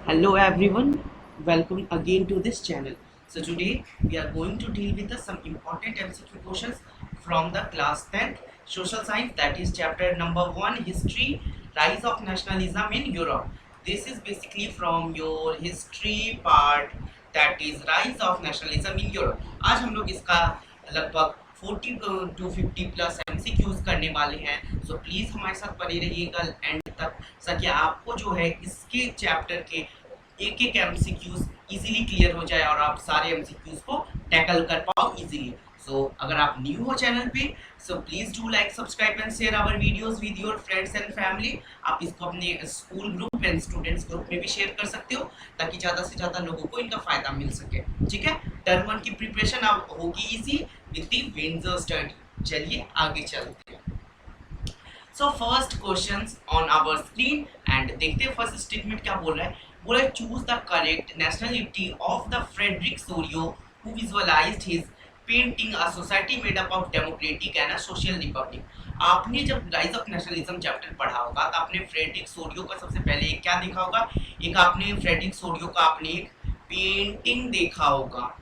Hello everyone, welcome again to this channel. So today we are going to deal with some important MCQ questions from the class 10th social science, that is chapter number 1 history, rise of nationalism in Europe. This is basically from your history part, that is rise of nationalism in Europe. आज हम लोग इसका लगभग 40 to 50 plus MCQs करने वाले हैं. So please हमारे साथ बने रहिएगा एंड तक, ताकि आपको जो है इसके चैप्टर के एक एक एमसीक्यूज इजीली क्लियर हो जाए और आप सारे एमसीक्यूज को टैकल कर पाओ इजीली. सो अगर आप न्यू हो चैनल पे, so please do like subscribe and share our videos with your friends and family. आप इसको अपने school group and students group में भी शेयर कर सकते हो, ताकि ज़्यादा से ज़्यादा लोगों को इनका फ़ायदा मिल सके. ठीक है, टर्म 1 की प्रिपरेशन अब होगी इजी विद द विंजर स्टडी. चलिए आगे चलते हैं. So first questions on our screen and देखते हैं फर्स्ट स्टेटमेंट क्या बोल रहा है. बोला choose the correct nationality of the Frederic Sorrieu who visualized his painting a society made up of democratic and a social republic. आपने जब rise of nationalism chapter पढ़ा होगा तो आपने फ्रेडरिक सोरियो का सबसे पहले एक क्या देखा होगा, एक आपने फ्रेडरिक सोरियो का आपने एक पेंटिंग देखा होगा.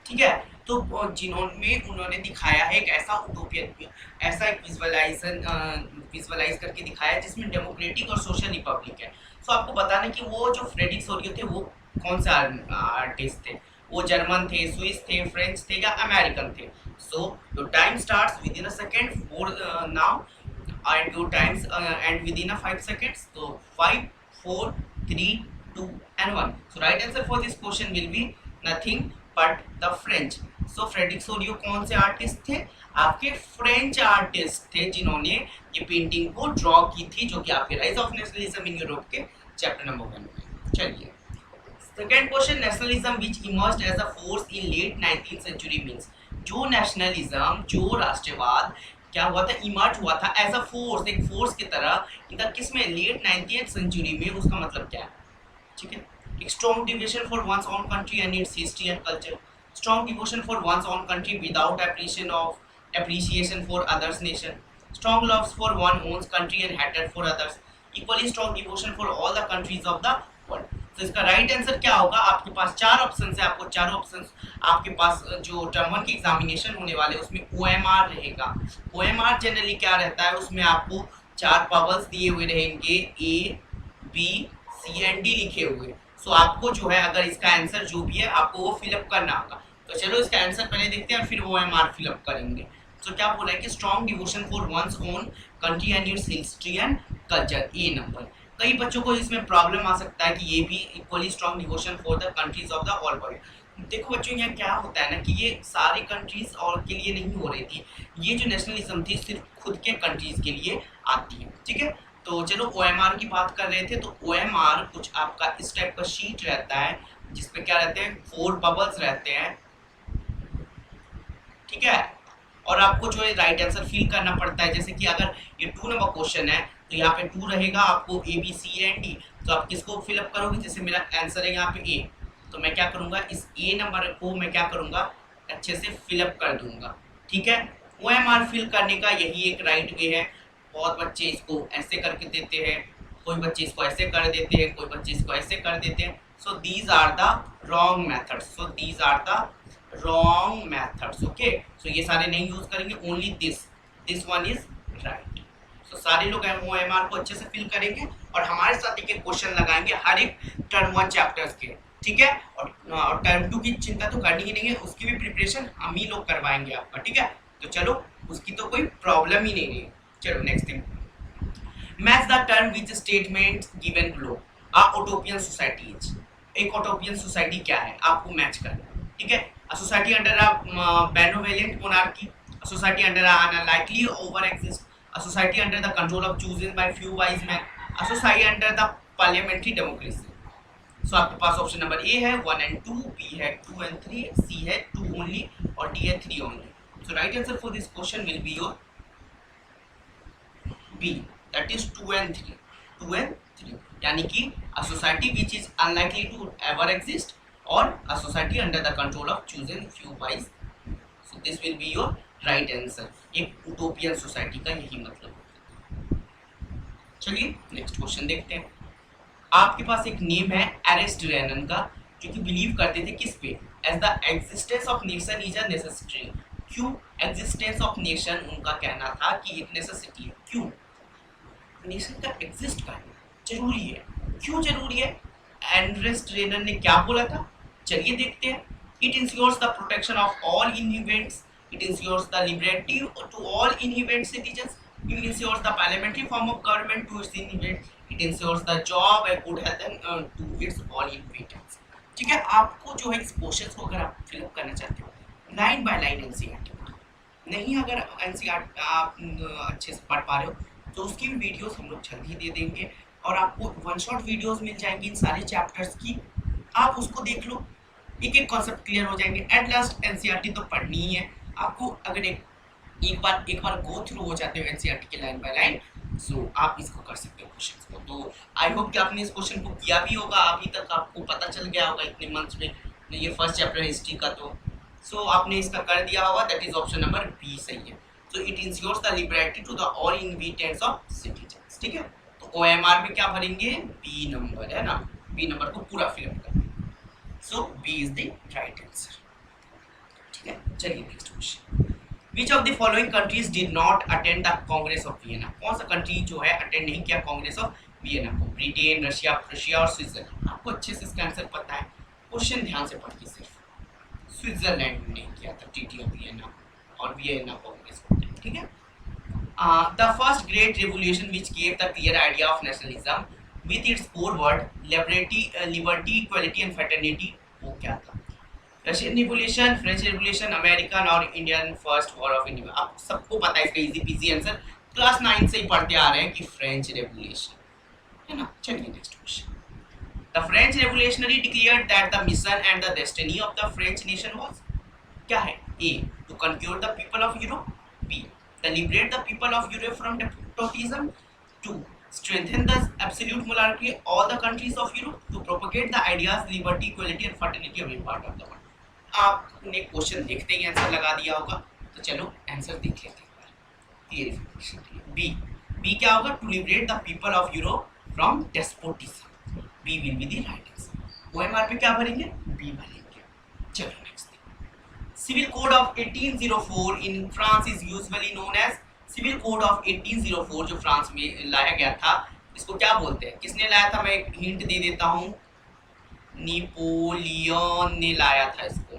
ठीक है, तो उन्होंने दिखाया है एक ऐसा उटोपियन, ऐसा एक विजुअलाइज करके दिखाया है जिसमें डेमोक्रेटिक और सोशल रिपब्लिक है. सो आपको बताना कि वो जो फ्रेडरिक सोरियो थे वो कौन से आर्टिस्ट थे, वो जर्मन थे, स्विस थे, फ्रेंच थे या अमेरिकन थे. So your time starts with in a second for now and your times and within a 5 seconds. So 5 4 3 2 and 1. So right answer for this question will be nothing but the French. So Frederick Sorio कौन से artist थे? आपके French artist थे जिन्होंने ये painting को draw की थी, जो कि आपके rise of nationalism in Europe के चैप्टर नंबर 1 में. चलिए second question, nationalism which emerged as a force in late 19th century means. जो नेशनलिज्म, जो राष्ट्रवाद क्या हुआ था, इमर्ज हुआ था एज अ फोर्स, एक फोर्स की तरह इधर किसमें, लेट 19th सेंचुरी में. उसका मतलब क्या है? ठीक है, एक strong devotion for one's own country and it's history and culture, strong devotion for one's own country without appreciation for others nation, strong loves for one own country and hatred for others, equally strong devotion for all the countries of the world. तो इसका right answer क्या होगा? आपके पास चार option है, आपको चारों option आपके पास जो टर्म 1 की एग्जामिनेशन होने वाले उसमें OMR रहेगा. OMR जनरली क्या रहता है, उसमें आपको चार बबल्स दिए हुए रहेंगे, A B C and D लिखे हुए. सो आपको जो है अगर इसका आंसर जो भी है आपको वो फिलअप करना होगा. तो चलो इसका आंसर पहले देखते हैं और फिर OMR फिलअप करेंगे. तो क्या बोला है कि strong devotion for one's own country and it's history and culture, A number. कई बच्चों को इसमें प्रॉब्लम आ सकता है कि ये भी equally strong devotion for the countries of the all world. देखो बच्चों, यहाँ क्या होता है ना कि ये सारे कंट्रीज और के लिए नहीं हो रही थी, ये जो नेशनलिज्म थी सिर्फ खुद के कंट्रीज के लिए आती है. ठीक है, तो चलो OMR की बात कर रहे थे. तो OMR कुछ आपका इस टाइप का शीट रहता है जिसपे क्या रहते हैं, 4 बबल्स रहते हैं. ठीक है, और आपको जो है राइट आंसर फिल करना पड़ता है. जैसे कि अगर ये 2 नंबर क्वेश्चन है तो यहाँ पे 2 रहेगा, आपको ABCD. तो आप किसको फिलअप करोगे? जैसे मेरा आंसर है यहाँ पे A, तो मैं क्या करूँगा, इस A नंबर को मैं क्या करूँगा, अच्छे से फिलअप कर दूंगा. ठीक है, OMR फिल करने का यही एक राइट वे है. बहुत बच्चे इसको ऐसे करके देते हैं, कोई बच्चे इसको ऐसे कर देते हैं, कोई बच्चे इसको ऐसे कर देते हैं. So these are the wrong methods. So these are the wrong methods. Okay, so ये सारे नहीं यूज करेंगे, only this one is right. So सारे लोग OMR को अच्छे से फिल करेंगे और हमारे साथ एक एक क्वेश्चन लगाएंगे हर एक टर्म 1 चैप्टर्स के. ठीक है, और टर्म 2 की चिंता तो करनी ही नहीं है, उसकी भी प्रिपरेशन हम ही लोग करवाएंगे आपका. ठीक है, तो चलो उसकी तो कोई प्रॉब्लम ही नहीं है. चलो next thing, match the term which statement given below. A utopian society is. एक यूटोपियन सोसाइटी क्या है आपको मैच करना है. ठीक है, a society under a benevolent monarchy, a society under an unlikely over exist, a society under the control of chosen by few wise man, a society under the parliamentary democracy. So आपके पास option number A है 1 and 2, B है 2 and 3, सी है 2 only और D है 3 only. So right answer for this question will be your B, that is 2 and 3. 2 and 3 यानी कि a society which is unlikely to ever exist or a society under the control of chosen few wise. So this will be your right answer. एक utopian society का यही मतलब. चलिए next question देखते हैं. आपके पास एक नेम है एरिस्टोटेलियन का, जो कि बिलीव करते थे किस पे, as the existence of nation is a necessity. क्यों एग्जिस्टेंस ऑफ नेशन, उनका कहना था कि एक नेसेसिटी है। क्यों नेशन का एग्जिस्ट करना जरूरी है, क्यों जरूरी है, एरिस्टोटेलियन ने क्या बोला था, चलिए देखते हैं। It ensures the protection of all inhabitants, it ensures the liberty to all inhabit citizens, it ensures the parliamentary form of government to its inhabitants, it ensures the job and good health and to its all inhabitants। ठीक है, आपको जो है इस questions को अगर आप fill up करना चाहते हो लाइन बाय लाइन एनसीईआरटी नहीं, अगर एनसीईआरटी आप अच्छे से पढ़ पा रहे हो तो उसकी भी वीडियोस हम लोग जल्दी दे देंगे, और आपको वन शॉट वीडियोस मिल जाएंगी इन सारे चैप्टर्स की, आप उसको देख लो, एक एक कॉन्सेप्ट क्लियर हो जाएंगे। एट लास्ट एनसीईआरटी तो पढ़नी ही है आपको, अगर एक बार गो थ्रू हो जाते हो एनसीईआरटी के लाइन बाय लाइन, सो आप इसको कर सकते हो क्वेश्चंस को। तो आई होप कि आपने इस क्वेश्चन को किया भी होगा, अभी तक आपको पता चल गया होगा इतने मंथ्स में, ये फर्स्ट चैप्टर हिस्ट्री का, तो सो आपने इसका कर दिया होगा, that is option number B सही है। So it ensures the liberty to the all inhabitants of citizens. ठीक है, तो ओएमआर में क्या भरेंगे, बी नंबर है ना, बी नंबर को पूरा फिलअप करना, so B is the right answer. ठीक है, चलिए next question. Which of the following countries did not attend the Congress of Vienna? कौन सा कंट्री जो है अटेंड नहीं किया कांग्रेस ऑफ वियना को, ब्रिटेन, रशिया, प्रूशिया और स्विट्जरलैंड। आपको अच्छे से इसका आंसर पता है, क्वेश्चन ध्यान से पढ़िए सिर्फ। स्विट्जरलैंड ने किया था ट्रीटी ऑफ वियना और वियना कांग्रेस को, ठीक है। The first great revolution which gave the clear idea of nationalism with its core word liberty, equality and fraternity, वो क्या था? Russian revolution, French revolution, American और Indian first war of India. आप सबको पता है इसका इजी पीजी आंसर, क्लास 9 से ही पढ़ते आ रहे हैं कि फ्रेंच रेवोल्यूशन, है ना। चलिए next question. The French revolutionary declared that the mission and the destiny of the French nation was, क्या है? A, to conquer the people of Europe, B, the liberate the people of Europe from despotism, to, strengthen the absolute monarchy all the countries of Europe, to propagate the ideas liberty, equality and fraternity of every part of the world। आपने question देखते ही answer लगा दिया होगा, तो चलो answer देख लेते हैं। बी क्या होगा? To liberate the people of Europe from despotism, B will be the right answer. OMR पे क्या भरेंगे? बी भरेंगे। चलो next. Civil code of 1804 in France is usually known as, civil code of 1804 जो फ्रांस में लाया गया था, इसको क्या बोलते हैं? किसने लाया था? मैं एक हिंट दे देता हूँ, नेपोलियन ने लाया था इसको।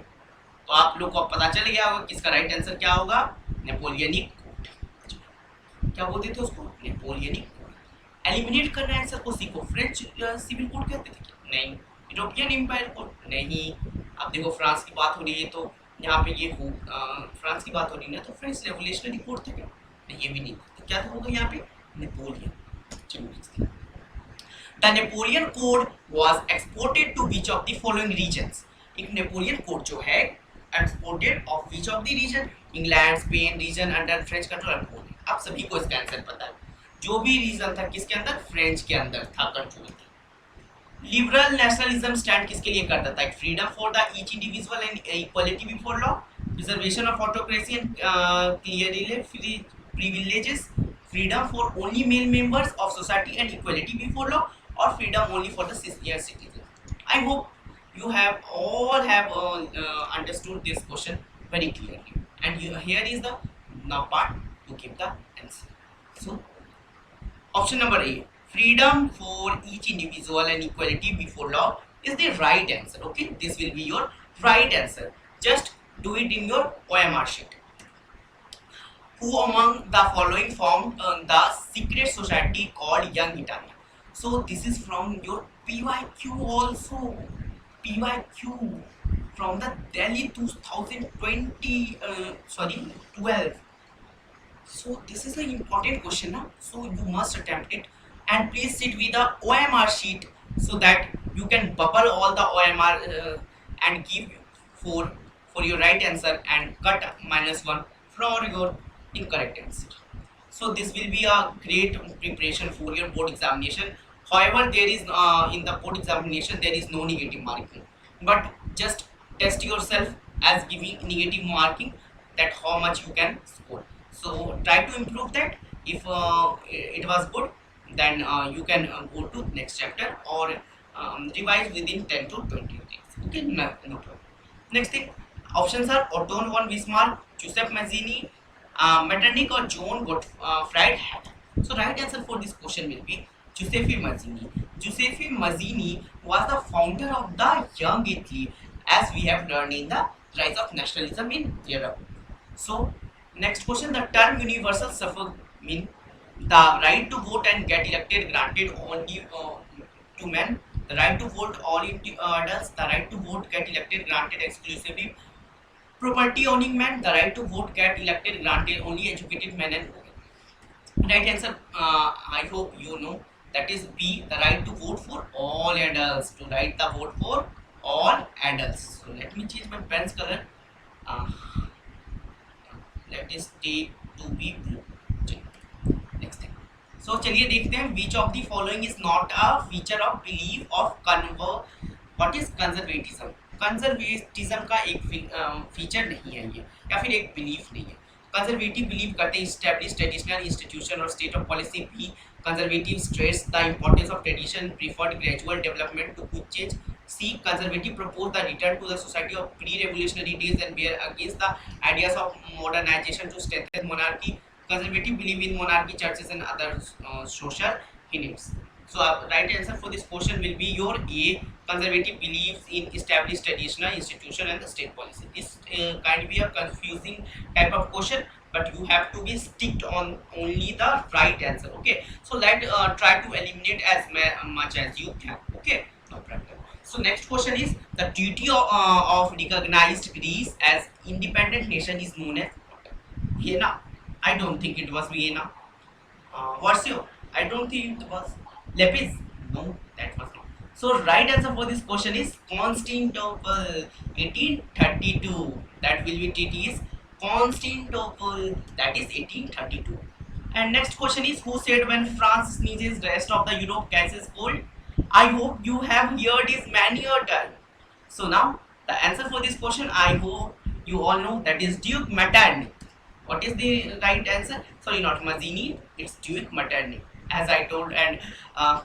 तो आप लोग को पता चल गया होगा किसका राइट आंसर क्या होगा, नेपोलियनिक कोड। क्या बोलते थे उसको? Napoleonic code. एलिमिनेट करना आंसर को सीखो। फ्रेंच सिविल कोड कहते थे क्या? नहीं। European empire code? नहीं। अब देखो फ्रांस की बात हो रही है, तो यहाँ पे ये फ्रांस की बात हो रही है ना, तो फ्रेंच रेवोल्यूशनरी कोड था क्या? ये भी नहीं। तो क्या होगा यहाँ पे? नेपोलियन। चलो, the Napoleon code was exported to which of the following regions. एक नेपोलियन कोड जो है exported of which of the region? England, Spain region under French control and Poland. आप सभी को इसका आंसर पता है, जो भी रीजन था किसके अंदर? फ्रेंच के अंदर था, कंट्रोल था। लिबरल नेशनलिज्म स्टैंड किसके लिए करता था? Freedom for the each individual and equality before law, preservation of autocracy and clearly free privileges, freedom for only male members of society and equality before law, or freedom only for the senior citizen. I hope you have all understood this question very clearly, and here is the now part to give the answer. So option number A, freedom for each individual and equality before law is the right answer. Okay, this will be your right answer. Just do it in your OMR sheet. Who among the following formed the secret society called Young Italia? So this is from your PYQ also. PYQ from the Delhi 2020 12. So this is an important question now. So you must attempt it, and please sit with the OMR sheet so that you can bubble all the OMR and give for your right answer and cut -1 from your incorrect answer. So this will be a great preparation for your board examination. However, there is in the board examination there is no negative marking, but just test yourself as giving negative marking, that how much you can score. So try to improve that. If it was good, then you can go to next chapter or revise within 10 to 20 days. Okay, no problem. Next thing, options are Otto von Bismarck, Giuseppe Mazzini, Metternich or John Gottfried Herder. So right answer for this question will be Giuseppe Mazzini. Giuseppe Mazzini was the founder of the Young Italy, as we have learned in the Rise of Nationalism in Europe. So next question, the term universal suffrage mean the right to vote and get elected granted only to men, the right to vote all adults, the right to vote get elected granted exclusively property owning men, the right to vote get elected granted only educated men and women. Right answer, I hope you know, that is B, the right to vote for all adults, to write the vote for all adults. So let me change my pen's color. Uh, let us take to be blue. Next thing. So चलिए देखते हैं, which of the following is not a feature of belief of what is conservatism? Conservatism का एक feature नहीं है ये, या फिर एक बिलीफ नहीं है. कंजर्वेटिव बिलीव करते हैं स्टैब्लिश ट्रेडिशनल इंस्टीट्यूशन और state of policy. B, conservative stress the importance of tradition preferred gradual development to कुछ change. C, conservative propose the return to the society of pre revolutionary days and were against the ideas of modernization to strengthen monarchy. Conservative believe in monarchy, churches and other social units. So right answer for this question will be your A. Conservative believes in established traditional institution and the state policy. This can be a confusing type of question, but you have to be sticked on only the right answer. Okay, so let try to eliminate as much as you can. Okay, no problem. So next question is, the treaty of recognized Greece as independent nation is known as Vienna. I don't think it was Vienna. What's your? I don't think it was Lepis. No, that was not. So right answer for this question is Constantinople, 1832. That will be treaty is Constantinople. That is 1832. And next question is, who said when France sneezes, rest of the Europe catches cold? I hope you have heard this many a time. So now the answer for this question, I hope you all know, that is Duke Metternich. What is the right answer? Sorry, not Mazzini, it's Duke Metternich, as I told and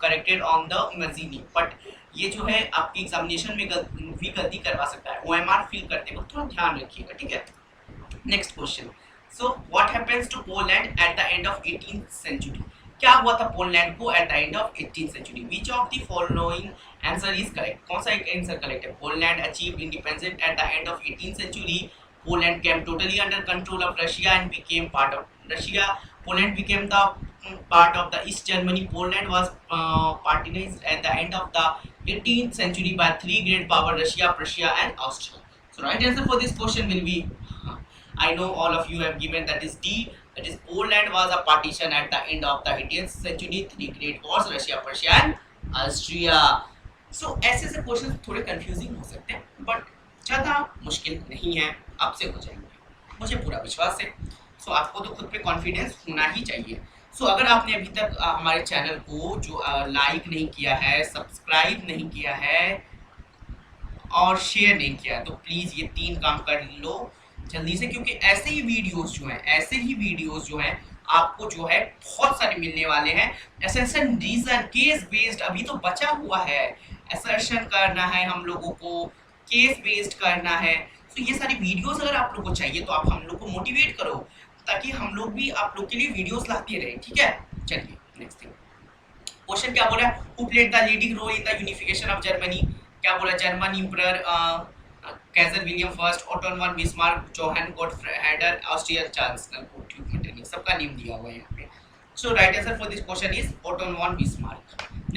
corrected on the Mazzini. But ये जो है आपकी examination में भी गलती करवा सकता है. OMR फिल करते वक्त थोड़ा ध्यान रखिएगा, ठीक है. Next question. So what happens to Poland at the end of 18th century? क्या हुआ था पोलैंड को at the end of 18th century? Which of the following answer is correct? कौन सा एक आंसर करेक्ट है? Poland achieved independence at the end of 18th century. Poland came totally under control of Russia and became part of Russia. Poland became the part of the East Germany. Poland was partized at the end of the 18th century by three great powers: Russia, Prussia, and Austria. So right answer for this question will be, I know all of you have given, that is D. That is Poland was a partition at the end of the 18th century. Three great powers: Russia, Prussia, and Austria. So ऐसे से question थोड़े confusing हो सकते हैं, but ज़्यादा मुश्किल नहीं है, आपसे हो जाएंगे, मुझे पूरा विश्वास है. सो आपको तो खुद पे कॉन्फिडेंस होना ही चाहिए. सो अगर आपने अभी तक हमारे चैनल को जो लाइक नहीं किया है, सब्सक्राइब नहीं किया है और शेयर नहीं किया है, तो प्लीज़ ये 3 काम कर लो जल्दी से, क्योंकि ऐसे ही वीडियोस जो हैं आपको जो है बहुत सारे मिलने वाले हैं. असर्शन रीजन केस बेस्ड अभी तो बचा हुआ है, असर्शन करना है हम लोगों को, केस बेस्ड करना है. तो ये सारी वीडियोस अगर आप लोग को चाहिए तो आप हम लोग को मोटिवेट करो, ताकि हम लोग भी आप लोग के लिए वीडियोस लाते रहे, ठीक है. चलिए नेक्स्ट थिंग. क्वेश्चन क्या बोला? Who played the leading role in the unification of Germany? क्या बोला? German emperor Kaiser William first, Otto von Bismarck, Johann Gottfried Herder, Austrian chancellor Duke Metternich. सबका नेम दिया हुआ है यहाँ पे. So right answer for this question is Otto von Bismarck.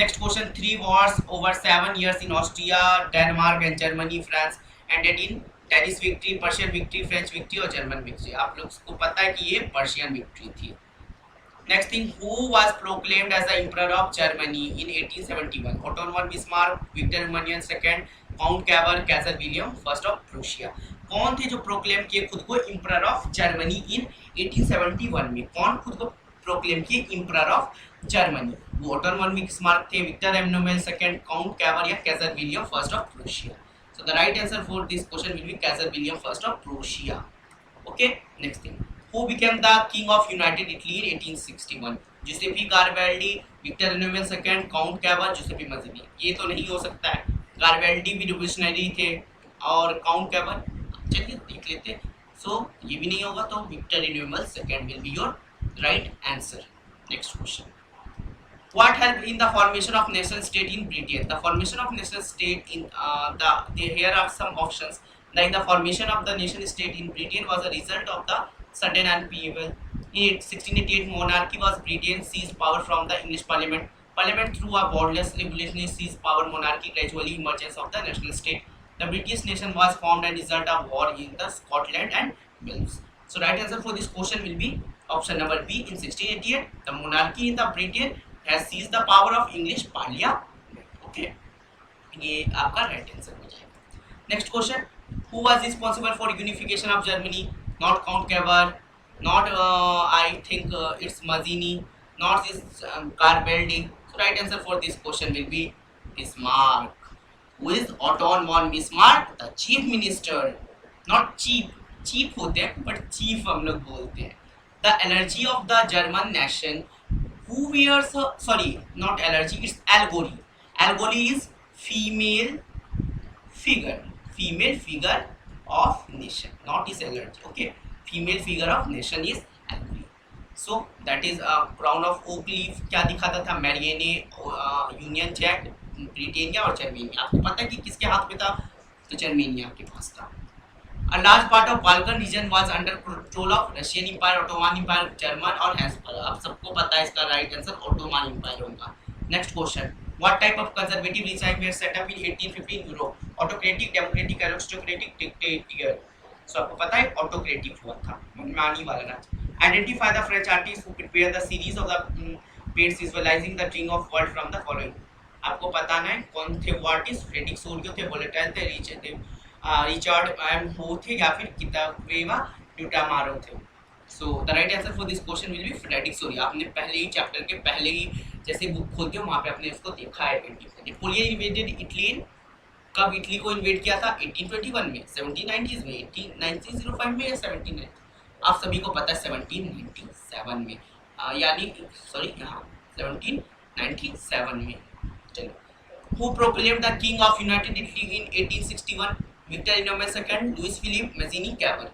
Next question, 3 wars over 7 years in Austria, Denmark and Germany, France ended in Danish victory, Persian victory, French victory और German victory. आप लोग को पता है कि ये Persian victory थी. Next thing, who was proclaimed as the Emperor of Germany in 1871? Otto von Bismarck, Victor Emmanuel II, Count Caber, Kaiser William I of Prussia. कौन थे जो प्रोक्लेम किए खुद को Emperor of Germany in 1871 में? कौन खुद को प्रोक्लेम किए Emperor of Germany? Otto von Bismarck थे, Victor Emmanuel II, Count Caber या Kaiser William I of Prussia. So the right answer for this question will be Kaiser William I of Prussia. Okay, next thing. Who became the king of United Italy in 1861? Giuseppe Garibaldi, Victor annual second, Count Cavour, Giuseppe Mazzini. ये तो नहीं हो सकता है, गारबेल्डी भी revolutionary थे और count Cavour, चलिए देख लेते हैं। सो ये भी नहीं होगा, तो victor annual second will be your right answer. Next question, what helped in the formation of nation state in Britain? The formation of nation state in here are some options. Like the formation of the nation state in Britain was a result of the sudden upheaval. In 1688, monarchy was Britain seized power from the English Parliament. Parliament through a borderless revolutionary seized power. Monarchy gradually emergence of the national state. The British nation was formed as a result of war in the Scotland and Wales. So right answer for this question will be option number B. In 1688, the monarchy in the Britain has seized the power of English Parliament. Okay, ये आपका right answer हो जाएगा। Next question, who was responsible for unification of Germany? Not Count Kever, not I think it's Mazzini, not this Garibaldi. So right answer for this question will be Bismarck. Who is Otto von Bismarck? The chief minister, not chief, chief होते हैं but chief हम लोग बोलते हैं। The allergy of the German nation. Who wears sorry, not allergy, it's allegory. Allegory is female figure of nation, not is allergy. Okay, female figure of nation is allegory. So that is a crown of oak leaf। क्या दिखाता था? मैरियने, union Jack, ब्रिटेनिया और Germania. आपको पता है कि किसके हाथ में था? तो जर्मेनिया के पास था। A large part of Balkan region was under control of Russian Empire, Ottoman Empire, German और Habsburg। आप सबको पता है इसका राइट आंसर Ottoman Empire होगा। Next question, what type of conservative regime was set up in 1815 Europe? Autocratic, democratic, aristocratic, dictatorial। So आपको पता है autocratic हुआ था, मनमानी वाला राज। Identify the French artists who prepared the series of the paints visualizing the dream of world from the following। आपको बताना है कौन थे वो आर्टिस्ट। फ्रेडरिक सोरियो थे, वोलेटाइल थे, रिचर्ड एंड हो थे, या फिर किताबेवा ड्यूटामारो थे। So the right answer for this question will be Frederick Sorio. आपने पहले ही चैप्टर के पहले ही जैसे बुक खोलते हो वहाँ पे आपने उसको देखा है। नेपोलियन इन्वेडेड इटली, कब इटली को इन्वेड किया था? 1821 में, 1790s में, 1905 में या 79? आप सभी को पता है 1797 में, यानी सॉरी हाँ 1797 में। चलो, who proclaimed the king of United Italy in 1861? Victor Emmanuel II, Louis Philippe, Mazzini, Cavour।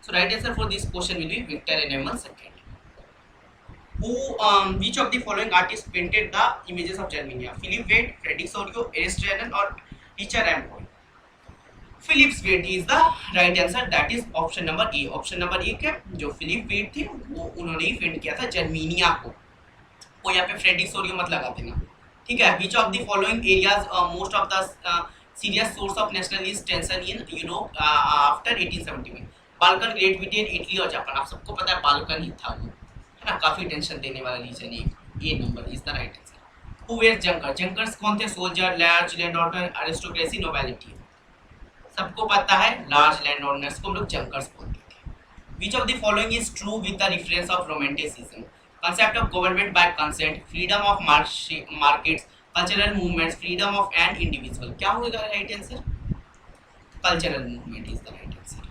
So right answer for this question will be Victor Emmanuel II. Who which of the following artists painted the images of Germania? Philip Wade, Frederick Sorio, Erich Renan और Richard Ampol। Philip Wade is the right answer, that is option number A। Option number A क्या? जो Philip वेड थे वो उन्होंने ही paint किया था Germania को। वो यहाँ पे फ्रेडरिक सोरियो मत लगा देना, ठीक है। Which of the following areas most of the serious source of nationalist tension in Europe after 1870 में? बाल्कन, ग्रेट ब्रिटेन, इटली और जापान। आप सबको पता है बाल्कन ही था वो, है ना, काफी टेंशन देने वाला रीजन है। ये number is the right answer. Who were Junker? Junkers कौन थे? Soldier, large land owner, aristocracy, nobility. सबको पता है लार्ज लैंड ओनर्स को हम लोग जंकर्स बोलते थे। Which of the following is true with the reference of romanticism? Concept of government by consent, freedom of markets, cultural movements, freedom of an individual. क्या होगा right answer? Cultural movement is the right answer.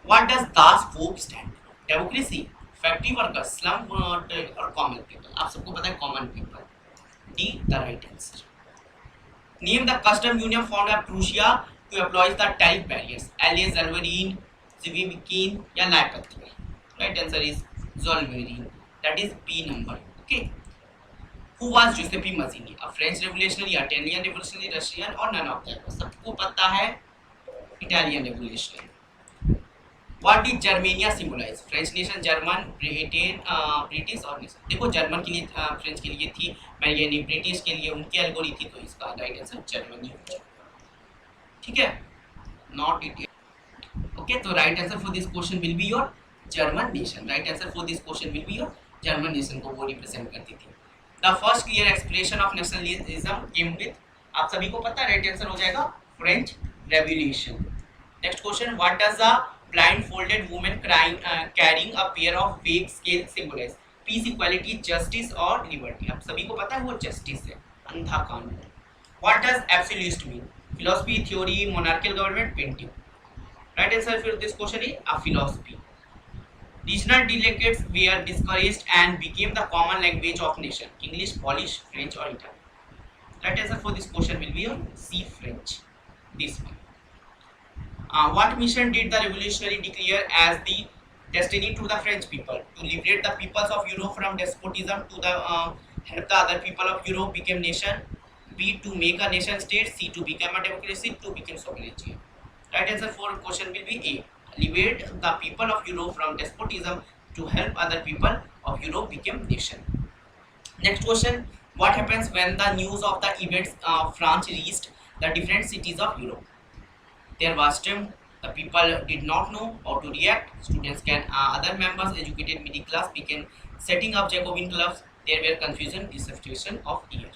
What does das Volk stand? Democracy, factory workers, slum और common people. आप सबको पता है common people. D the right answer. Name the custom union found at Prussia to apply the tariff barriers. एलियस, Zollverein, ज़िविकिन या लाइपथ। Right answer is Zollverein, that is B number. Okay. Who was Giuseppe Mazzini? A French revolutionary, Italian revolutionary, Russian और none of them? सबको पता है Italian revolutionary। What did Germania symbolize? French nation, German, Britain, British और nation। देखो German के लिए French के लिए थी मैरियनी, ब्रिटिश के लिए उनकी एल्गोरी थी, तो इसका राइट आंसर जर्मनी हो जाएगा, ठीक है, नॉट इट। ओके, तो right answer for this question will be your German nation. Right answer for this question will be your German nation को वो रिप्रेजेंट करती थी। The first clear expression of nationalism came with, आप सभी को पता है राइट आंसर हो जाएगा French revolution. Next question, what does the blindfolded woman carrying a pair of weight scale symbolize? Peace, equality, justice और लिबर्टी। आप सभी को पता है वो जस्टिस है, अंधा कानून। What does absolute mean? Philosophy, theory, monarchial government, painting. Right answer for this question is a philosophy. Regional delegates were discouraged and became the common language of nation. English, Polish, French or Italian. Right answer for this question will be on C, French. This one. What mission did the revolutionary declare as the destiny to the French people? To liberate the peoples of Europe from despotism, to the help the other people of Europe become nation. B, to make a nation state. C, to become a democracy. To become sovereignty. Right answer for question will be A. Liberate the people of Europe from despotism to help other people of Europe become nation. Next question. What happens when the news of the events of France reached the different cities of Europe? There was time the people did not know how to react. Students can other members educated middle class began setting up Jacobin clubs. There were confusion, dissatisfaction of year.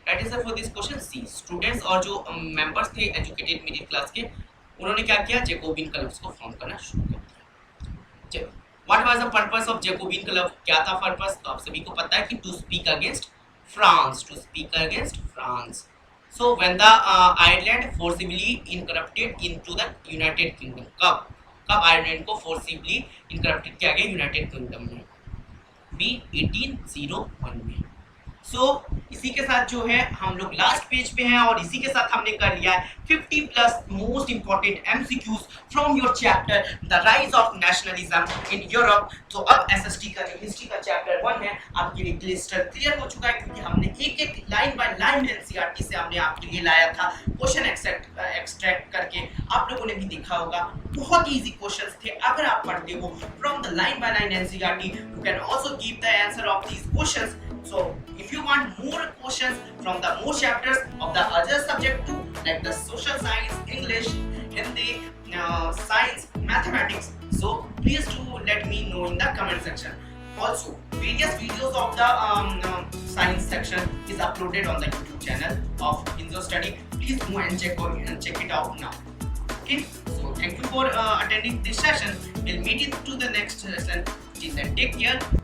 Right answer for this question C. Students और जो members थे educated middle class के उन्होंने क्या किया Jacobian clubs को form करना शुरू कर दिया. चलो what was the purpose of Jacobin club? क्या था पर्पस? तो आप सभी को पता है कि to speak against France. To speak against France. So when the Ireland forcibly incorporated into the United Kingdom. कब आयरलैंड को forcibly incorporated किया गया यूनाइटेड किंगडम में? B 1801 में. सो इसी के साथ जो है हम लोग लास्ट पेज पे हैं और इसी के साथ हमने कर लिया है 50 plus most important MCQs from your chapter the rise of nationalism in Europe. तो अब एसएसटी का जो हिस्ट्री का चैप्टर 1 है आपके लिए क्लियर हो चुका है क्योंकि हमने एक एक लाइन बाय लाइन एनसीईआरटी से हमने आपके लिए लाया था क्वेश्चन एक्सट्रैक्ट करके. आप लोगों ने भी देखा होगा बहुत इजी क्वेश्चंस थे. अगर आप पढ़ते हो from the line by line NCERT you can also give the answer of these questions. So if you want more questions from the more chapters of the other subject too, like the social science, English, Hindi, science, mathematics, so please do let me know in the comment section. Also, various videos of the science section is uploaded on the YouTube channel of Inzo Study. Please go and check it out now. Okay, so thank you for attending this session. We'll meet you to the next session. Till then, take care.